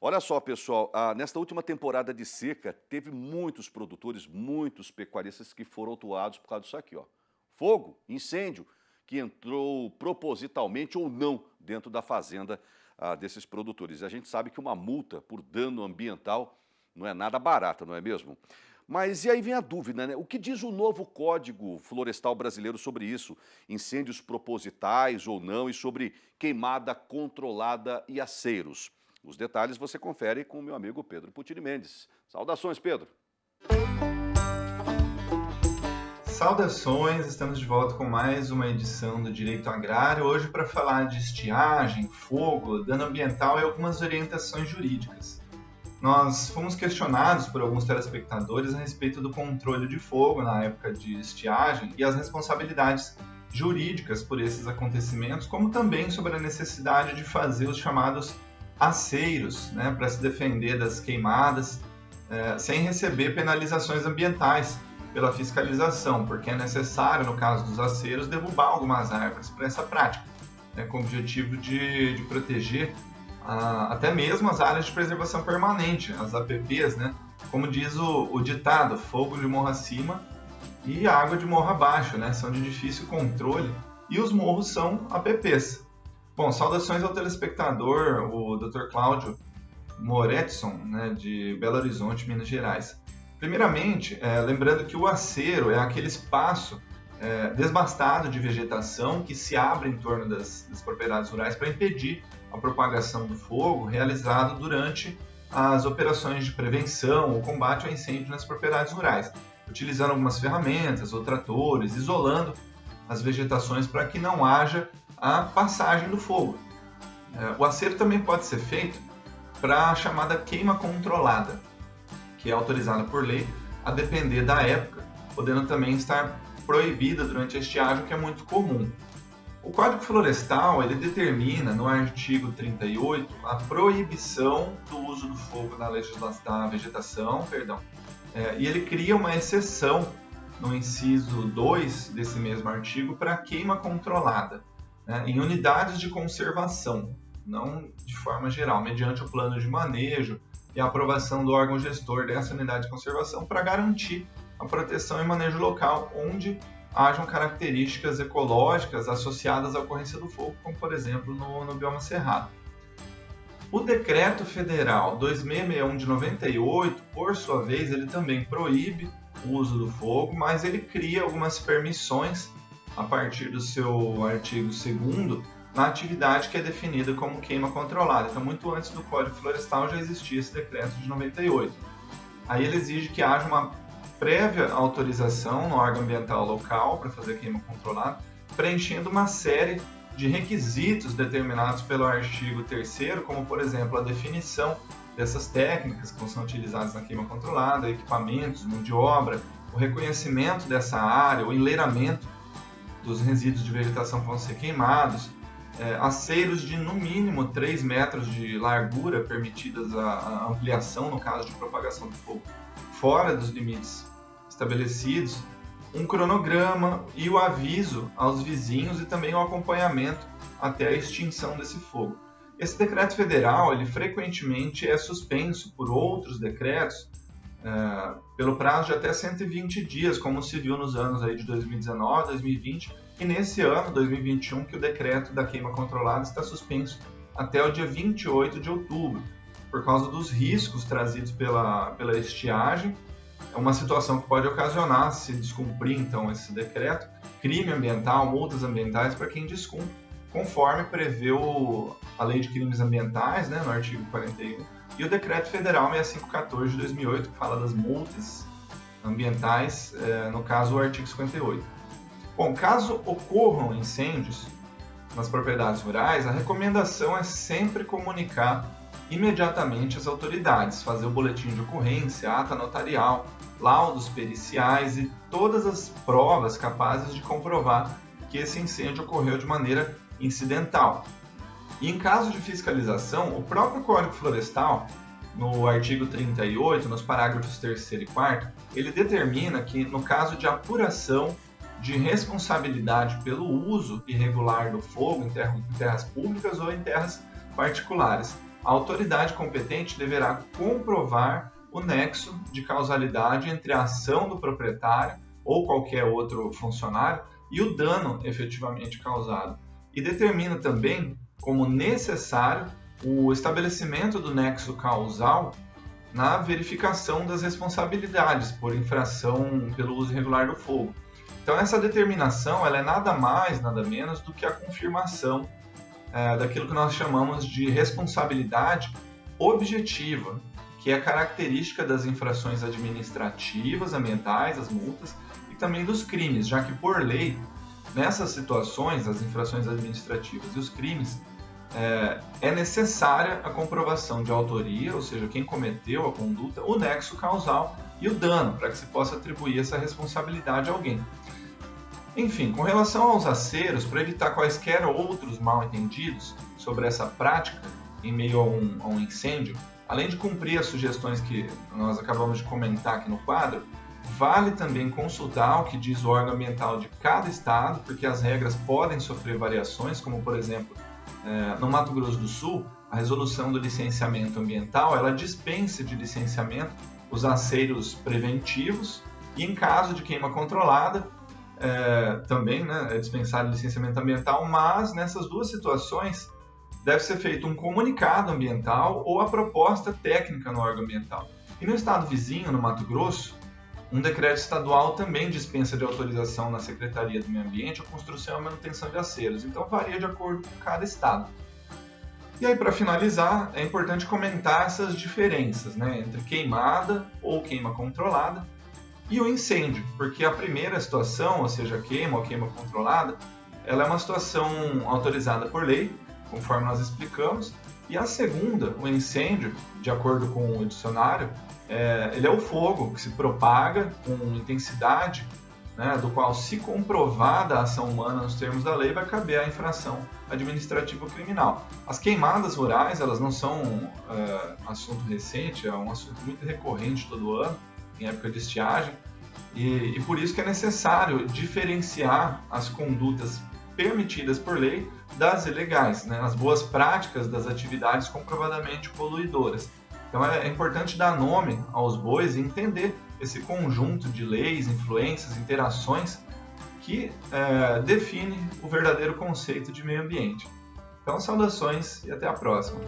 Olha só, pessoal, nesta última temporada de seca, teve muitos produtores, muitos pecuaristas que foram autuados por causa disso aqui, ó. Fogo, incêndio, que entrou propositalmente ou não dentro da fazenda desses produtores. E a gente sabe que uma multa por dano ambiental não é nada barata, não é mesmo? Mas e aí vem a dúvida, né? O que diz o novo Código Florestal Brasileiro sobre isso? Incêndios propositais ou não e sobre queimada controlada e aceiros? Os detalhes você confere com o meu amigo Pedro Putini Mendes. Saudações, Pedro. Saudações, estamos de volta com mais uma edição do Direito Agrário, hoje para falar de estiagem, fogo, dano ambiental e algumas orientações jurídicas. Nós fomos questionados por alguns telespectadores a respeito do controle de fogo na época de estiagem e as responsabilidades jurídicas por esses acontecimentos, como também sobre a necessidade de fazer os chamados aceiros, né, para se defender das queimadas, sem receber penalizações ambientais pela fiscalização, porque é necessário, no caso dos aceiros, derrubar algumas árvores para essa prática, né, com o objetivo de proteger até mesmo as áreas de preservação permanente, as APPs, né? Como diz o ditado, fogo de morro acima e água de morro abaixo, né? São de difícil controle e os morros são APPs. Bom, saudações ao telespectador, o Dr. Cláudio Moretson, né, de Belo Horizonte, Minas Gerais. Primeiramente, lembrando que o aceiro é aquele espaço desbastado de vegetação que se abre em torno das propriedades rurais para impedir a propagação do fogo realizado durante as operações de prevenção ou combate ao incêndio nas propriedades rurais, utilizando algumas ferramentas ou tratores, isolando as vegetações para que não haja a passagem do fogo. O aceiro também pode ser feito para a chamada queima controlada, que é autorizada por lei a depender da época, podendo também estar proibida durante a estiagem, que é muito comum. O Código Florestal ele determina no artigo 38 a proibição do uso do fogo na da vegetação, e ele cria uma exceção no inciso 2 desse mesmo artigo para queima controlada, né, em unidades de conservação, não de forma geral, mediante o plano de manejo e a aprovação do órgão gestor dessa unidade de conservação para garantir a proteção e manejo local onde hajam características ecológicas associadas à ocorrência do fogo, como por exemplo no bioma cerrado. O Decreto Federal 2661 de 98, por sua vez, ele também proíbe o uso do fogo, mas ele cria algumas permissões a partir do seu artigo 2º na atividade que é definida como queima controlada. Então, muito antes do Código Florestal já existia esse decreto de 98. Aí ele exige que haja uma prévia autorização no órgão ambiental local para fazer queima controlada, preenchendo uma série de requisitos determinados pelo artigo 3º, como, por exemplo, a definição dessas técnicas que são utilizadas na queima controlada, equipamentos, mão de obra, o reconhecimento dessa área, o enleiramento dos resíduos de vegetação que vão ser queimados, aceiros de no mínimo 3 metros de largura permitidas a ampliação no caso de propagação do fogo fora dos limites estabelecidos, um cronograma e o aviso aos vizinhos e também o acompanhamento até a extinção desse fogo. Esse decreto federal, ele frequentemente é suspenso por outros decretos pelo prazo de até 120 dias, como se viu nos anos aí de 2019, 2020 e nesse ano, 2021, que o decreto da queima controlada está suspenso até o dia 28 de outubro, por causa dos riscos trazidos pela estiagem. É uma situação que pode ocasionar, se descumprir então esse decreto, crime ambiental, multas ambientais para quem descumpre, conforme prevê a Lei de Crimes Ambientais, né, no artigo 41, e o Decreto Federal 6514 de 2008, que fala das multas ambientais, no caso o artigo 58. Bom, caso ocorram incêndios nas propriedades rurais, a recomendação é sempre comunicar imediatamente às autoridades, fazer o boletim de ocorrência, ata notarial, laudos periciais e todas as provas capazes de comprovar que esse incêndio ocorreu de maneira incidental. E em caso de fiscalização, o próprio Código Florestal, no artigo 38, nos parágrafos 3º e 4º, ele determina que, no caso de apuração de responsabilidade pelo uso irregular do fogo em terras públicas ou em terras particulares, a autoridade competente deverá comprovar o nexo de causalidade entre a ação do proprietário ou qualquer outro funcionário e o dano efetivamente causado. E determina também como necessário o estabelecimento do nexo causal na verificação das responsabilidades por infração pelo uso irregular do fogo. Então essa determinação ela é nada mais, nada menos do que a confirmação daquilo que nós chamamos de responsabilidade objetiva, que é característica das infrações administrativas, ambientais, as multas, e também dos crimes, já que por lei, nessas situações, as infrações administrativas e os crimes, é necessária a comprovação de autoria, ou seja, quem cometeu a conduta, o nexo causal e o dano, para que se possa atribuir essa responsabilidade a alguém. Enfim, com relação aos aceros, para evitar quaisquer outros mal-entendidos sobre essa prática em meio a um incêndio, além de cumprir as sugestões que nós acabamos de comentar aqui no quadro, vale também consultar o que diz o órgão ambiental de cada estado, porque as regras podem sofrer variações, como por exemplo, no Mato Grosso do Sul, a resolução do licenciamento ambiental, ela dispensa de licenciamento os aceros preventivos e em caso de queima controlada, também é dispensado licenciamento ambiental, mas nessas duas situações deve ser feito um comunicado ambiental ou a proposta técnica no órgão ambiental. E no estado vizinho, no Mato Grosso, um decreto estadual também dispensa de autorização na Secretaria do Meio Ambiente a construção e a manutenção de aceros, então varia de acordo com cada estado. E aí, para finalizar, é importante comentar essas diferenças entre queimada ou queima controlada e o incêndio, porque a primeira situação, ou seja, queima ou queima controlada, ela é uma situação autorizada por lei, conforme nós explicamos, e a segunda, o incêndio, de acordo com o dicionário, ele é o fogo que se propaga com intensidade, do qual, se comprovada a ação humana nos termos da lei, vai caber a infração administrativa ou criminal. As queimadas rurais, elas não são assunto recente, é um assunto muito recorrente todo ano, em época de estiagem, e por isso que é necessário diferenciar as condutas permitidas por lei das ilegais, as boas práticas das atividades comprovadamente poluidoras. Então é importante dar nome aos bois e entender esse conjunto de leis, influências, interações que define o verdadeiro conceito de meio ambiente. Então, saudações e até a próxima!